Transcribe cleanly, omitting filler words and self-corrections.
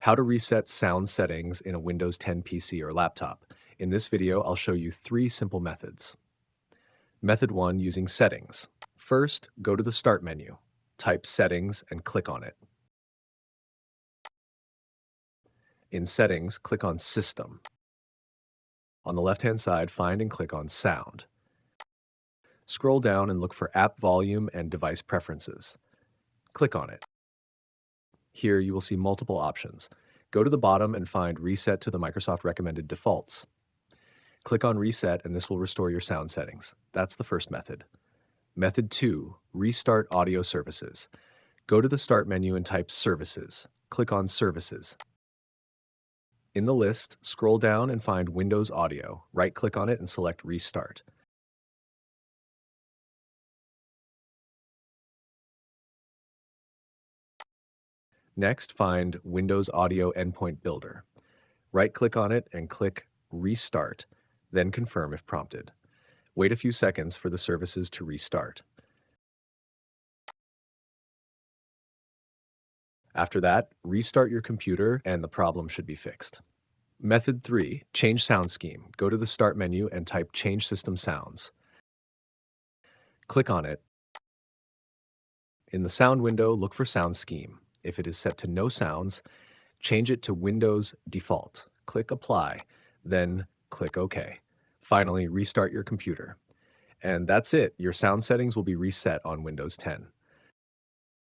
How to reset sound settings in a Windows 10 PC or laptop. In this video, I'll show you 3 simple methods. Method 1, using settings. First, go to the Start menu, type Settings and click on it. In Settings, click on System. On the left-hand side, find and click on Sound. Scroll down and look for App Volume and Device Preferences. Click on it. Here you will see multiple options. Go to the bottom and find Reset to the Microsoft recommended defaults. Click on Reset and this will restore your sound settings. That's the first method. Method 2, restart audio services. Go to the Start menu and type Services. Click on Services. In the list, scroll down and find Windows Audio. Right-click on it and select Restart. Next, find Windows Audio Endpoint Builder. Right-click on it and click Restart, then confirm if prompted. Wait a few seconds for the services to restart. After that, restart your computer and the problem should be fixed. Method 3, change sound scheme. Go to the Start menu and type Change System Sounds. Click on it. In the sound window, look for Sound Scheme. If it is set to no sounds, change it to Windows Default. Click Apply, then click OK. Finally, restart your computer. And that's it. Your sound settings will be reset on Windows 10.